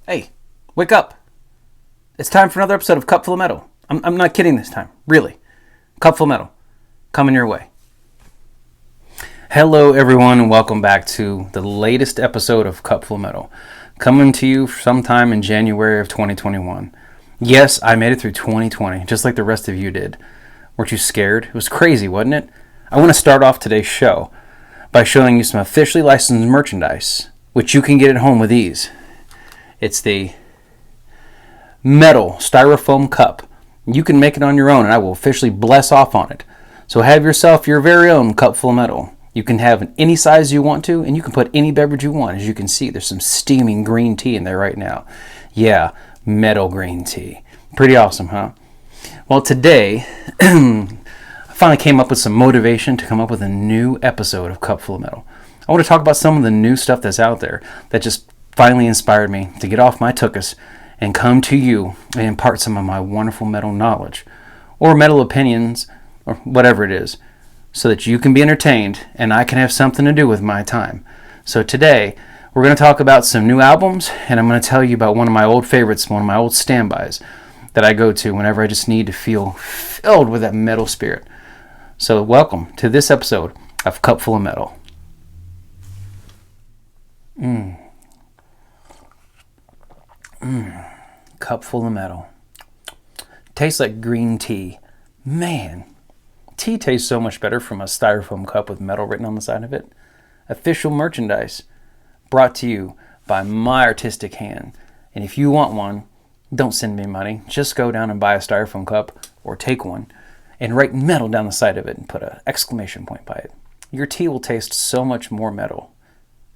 Hey, wake up. It's time for another episode of Cup Full of Metal. I'm not kidding this time. Really. Cup Full of Metal. Coming your way. Hello, everyone, and welcome back to the latest episode of Cup Full of Metal. Coming to you sometime in January of 2021. Yes, I made it through 2020, just like the rest of you did. Weren't you scared? It was crazy, wasn't it? I want to start off today's show by showing you some officially licensed merchandise, which you can get at home with ease. It's the metal styrofoam cup. You can make it on your own, and I will officially bless off on it. So have yourself your very own cup full of metal. You can have any size you want to, and you can put any beverage you want. As you can see, there's some steaming green tea in there right now. Yeah, metal green tea. Pretty awesome, huh? Well, today, I finally came up with some motivation to come up with a new episode of Cup Full of Metal. I want to talk about some of the new stuff that's out there that just finally inspired me to get off my tuchus and come to you and impart some of my wonderful metal knowledge or metal opinions or whatever it is so that you can be entertained and I can have something to do with my time. So today we're going to talk about some new albums, and I'm going to tell you about one of my old favorites, one of my old standbys that I go to whenever I just need to feel filled with that metal spirit. So welcome to this episode of Cup Full of Metal. Cup full of metal. Tastes like green tea. Man, tea tastes so much better from a styrofoam cup with metal written on the side of it. Official merchandise brought to you by my artistic hand. And if you want one, don't send me money. Just go down and buy a styrofoam cup or take one and write metal down the side of it and put an exclamation point by it. Your tea will taste so much more metal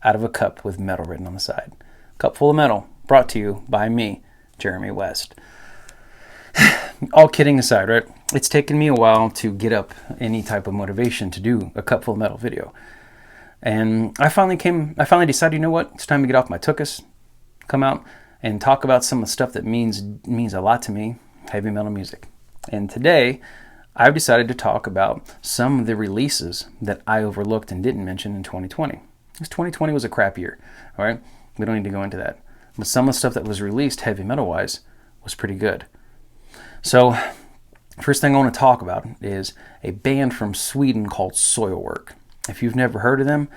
out of a cup with metal written on the side. Cup full of metal. Brought to you by me, Jeremy West. All kidding aside, right? It's taken me a while to get up any type of motivation to do a Cup Full of Metal video. And I finally decided, you know what? It's time to get off my tuchus, come out and talk about some of the stuff that means a lot to me, heavy metal music. And today, I've decided to talk about some of the releases that I overlooked and didn't mention in 2020. Because 2020 was a crap year, all right? We don't need to go into that. But some of the stuff that was released heavy metal-wise was pretty good. So, first thing I want to talk about is a band from Sweden called Soilwork. If you've never heard of them,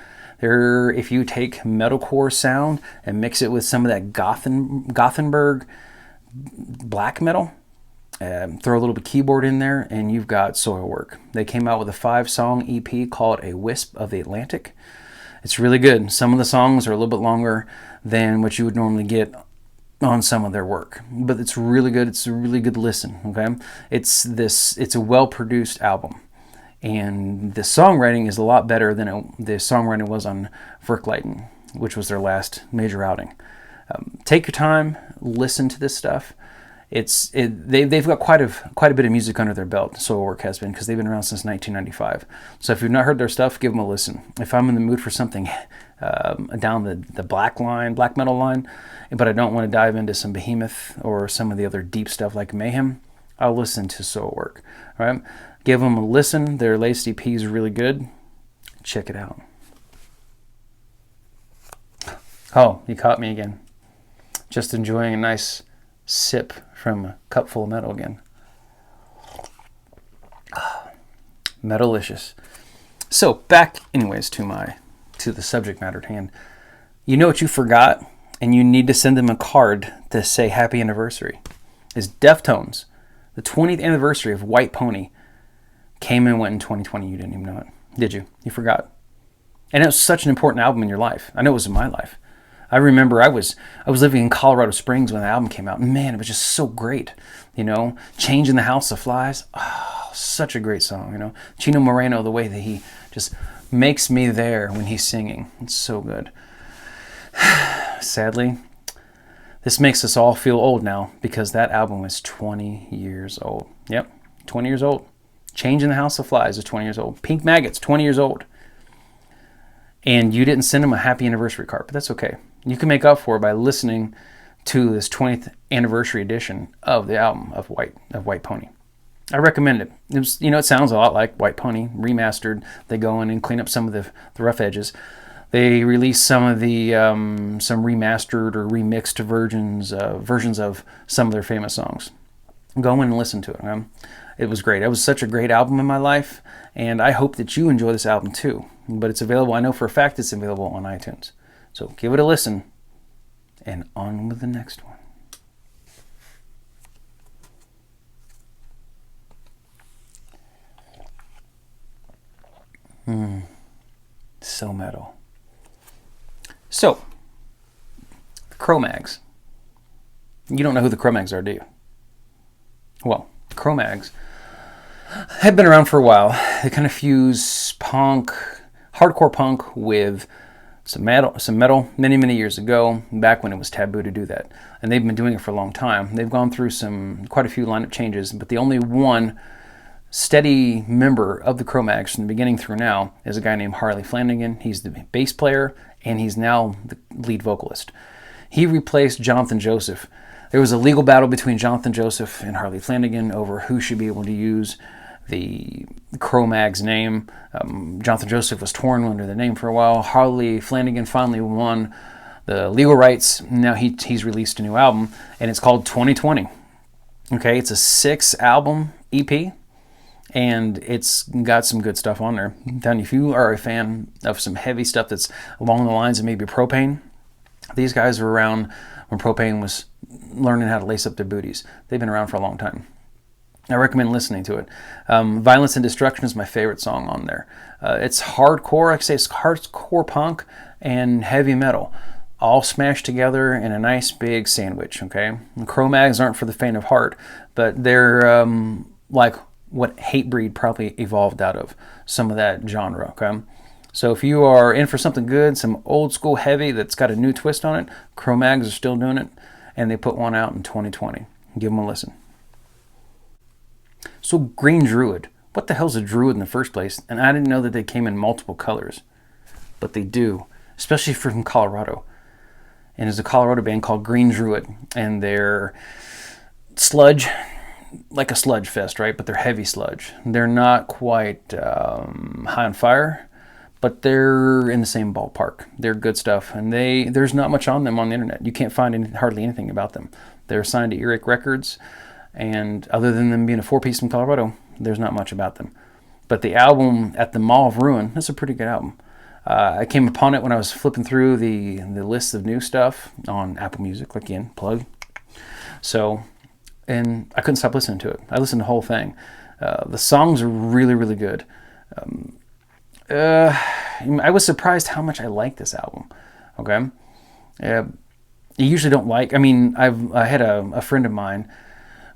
if you take metalcore sound and mix it with some of that Gothenburg black metal, throw a little bit of keyboard in there, and you've got Soilwork. They came out with a 5-song EP called A Wisp of the Atlantic. It's really good. Some of the songs are a little bit longer than what you would normally get on some of their work, but it's really good. It's a really good listen. Okay, it's a well-produced album, and the songwriting is a lot better than the songwriting was on Verkleiden, which was their last major outing. Take your time, listen to this stuff. They've got quite a bit of music under their belt. Soilwork has been, because they've been around since 1995. So if you've not heard their stuff, give them a listen. If I'm in the mood for something down the black metal line, but I don't want to dive into some Behemoth or some of the other deep stuff like Mayhem, I'll listen to Soilwork. All right, give them a listen. Their latest EP is really good. Check it out. Oh, you caught me again. Just enjoying a nice sip from a cup full of metal again. Metalicious. So back anyways to the subject matter at hand. You know what you forgot, and you need to send them a card to say happy anniversary, is Deftones. The 20th anniversary of White Pony came and went in 2020. You didn't even know it, did you? You forgot. And it was such an important album in your life. I know it was in my life. I remember I was living in Colorado Springs when the album came out. Man, it was just so great. You know, Changing the House of Flies. Oh, such a great song, you know. Chino Moreno, the way that he just makes me there when he's singing. It's so good. Sadly, this makes us all feel old now because that album is 20 years old. Yep, 20 years old. Changing the House of Flies is 20 years old. Pink Maggot's 20 years old. And you didn't send him a happy anniversary card, but that's okay. You can make up for it by listening to this 20th anniversary edition of the album of White Pony. I recommend it. It sounds a lot like White Pony remastered. They go in and clean up some of the rough edges. They released some of the some remastered or remixed versions of some of their famous songs. Go in and listen to it. It was great. It was such a great album in my life, and I hope that you enjoy this album too. But it's available. I know for a fact it's available on iTunes. So give it a listen, and on with the next one. So metal. So, the Crowmags. You don't know who the Crowmags are, do you? Well, the Crowmags have been around for a while. They kind of fuse punk, hardcore punk with some metal many, many years ago, back when it was taboo to do that. And they've been doing it for a long time. They've gone through quite a few lineup changes, but the only one steady member of the Crowmags from the beginning through now is a guy named Harley Flanagan. He's the bass player, and he's now the lead vocalist. He replaced Jonathan Joseph. There was a legal battle between Jonathan Joseph and Harley Flanagan over who should be able to use the Crowmags name. Jonathan Joseph was torn under the name for a while. Harley Flanagan finally won the legal rights. Now he's released a new album, and it's called 2020. Okay, it's a 6-album EP. And it's got some good stuff on there. I'm telling you, if you are a fan of some heavy stuff that's along the lines of maybe Propane, these guys were around when Propane was learning how to lace up their booties. They've been around for a long time. I recommend listening to it. Violence and Destruction is my favorite song on there. It's hardcore, like I say, it's hardcore punk and heavy metal, all smashed together in a nice big sandwich, okay? And Crowmags aren't for the faint of heart, but they're like what Hatebreed probably evolved out of, some of that genre, okay? So if you are in for something good, some old school heavy that's got a new twist on it, Crowmags are still doing it, and they put one out in 2020. Give them a listen. So Green Druid. What the hell's a druid in the first place? And I didn't know that they came in multiple colors, but they do, especially from Colorado. And there's a Colorado band called Green Druid, and they're sludge, like a sludge fest, right? But they're heavy sludge. They're not quite high on fire, but they're in the same ballpark. They're good stuff, and there's not much on them on the internet. You can't find hardly anything about them. They're signed to Earache Records, and other than them being a 4-piece from Colorado, there's not much about them. But the album At the Mall of Ruin, that's a pretty good album. I came upon it when I was flipping through the list of new stuff on Apple Music, again, plug. So, and I couldn't stop listening to it. I listened to the whole thing. The songs are really, really good. I was surprised how much I like this album. Okay, you usually don't like. I mean, I had a friend of mine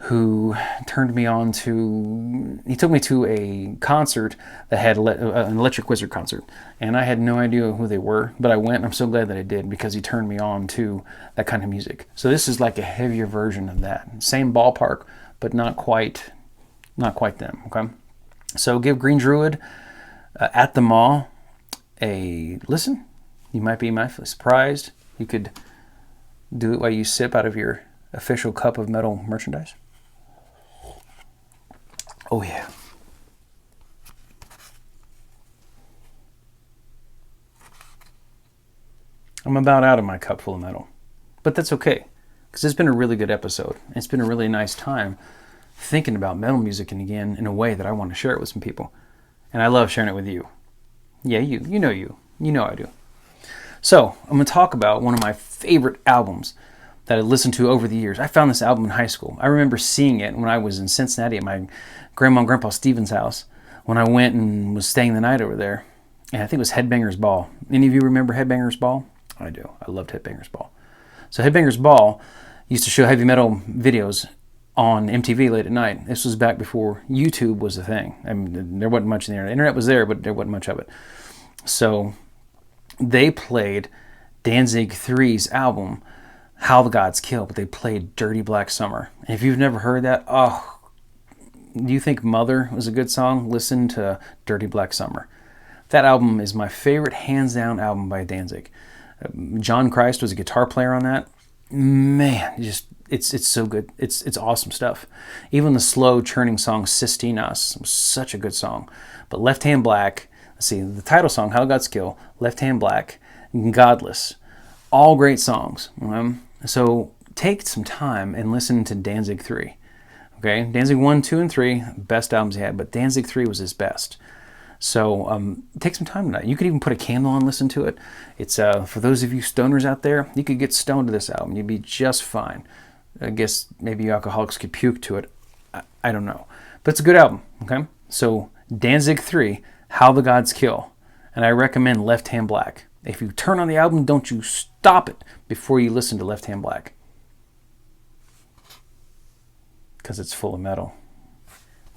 who turned me on to. He took me to a concert that had an Electric Wizard concert, and I had no idea who they were, but I went. And I'm so glad that I did, because he turned me on to that kind of music. So this is like a heavier version of that. Same ballpark, but not quite them. Okay, so give Green Druid At the Mall a listen. You might be surprised. You could do it while you sip out of your official cup of metal merchandise. Oh yeah. I'm about out of my cup full of metal, but that's okay, because it's been a really good episode. It's been a really nice time thinking about metal music, and again, in a way that I want to share it with some people. And I love sharing it with you. Yeah, you know I do. So I'm going to talk about one of my favorite albums that I listened to over the years. I found this album in high school. I remember seeing it when I was in Cincinnati at my grandma and grandpa Stephen's house, when I went and was staying the night over there. And I think it was Headbangers Ball. Any of you remember Headbangers Ball? I do. I loved Headbangers Ball. So Headbangers Ball used to show heavy metal videos on MTV late at night. This was back before YouTube was a thing. I mean, there wasn't much in the internet. The internet was there, but there wasn't much of it. So they played Danzig 3's album, How the Gods Kill, but they played Dirty Black Summer. And if you've never heard that, do you think Mother was a good song? Listen to Dirty Black Summer. That album is my favorite hands down album by Danzig. John Christ was a guitar player on that. Man, it's so good. It's awesome stuff. Even the slow churning song Sistinas was such a good song. But Left Hand Black, let's see, the title song, How the Gods Kill, Left Hand Black, Godless. All great songs. So take some time and listen to Danzig 3. Okay, Danzig 1, 2, and 3, best albums he had, but Danzig 3 was his best. So take some time tonight. You could even put a candle on and listen to it. It's for those of you stoners out there, you could get stoned to this album. You'd be just fine. I guess maybe alcoholics could puke to it. I don't know. But it's a good album, okay? So Danzig 3, How the Gods Kill. And I recommend Left Hand Black. If you turn on the album, don't you stop it before you listen to Left Hand Black. Because it's full of metal.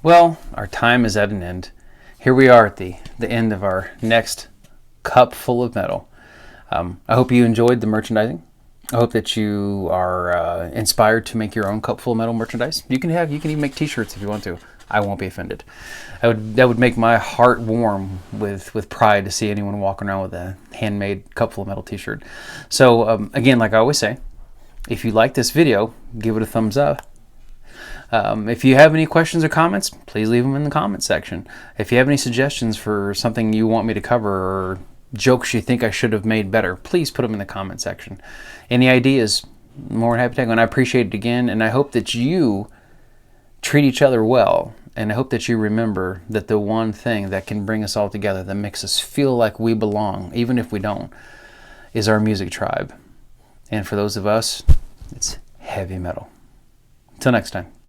Well, our time is at an end. Here we are at the end of our next cup full of metal. I hope you enjoyed the merchandising. I hope that you are inspired to make your own cup full of metal merchandise. You can even make t-shirts if you want to. I won't be offended. That would make my heart warm with pride to see anyone walking around with a handmade cup full of metal t-shirt. So again, like I always say, if you like this video, give it a thumbs up. If you have any questions or comments, please leave them in the comment section. If you have any suggestions for something you want me to cover or jokes you think I should have made better, please put them in the comment section. Any ideas, more than happy to take one. I appreciate it again, and I hope that you treat each other well, and I hope that you remember that the one thing that can bring us all together, that makes us feel like we belong, even if we don't, is our music tribe. And for those of us, it's heavy metal. Until next time.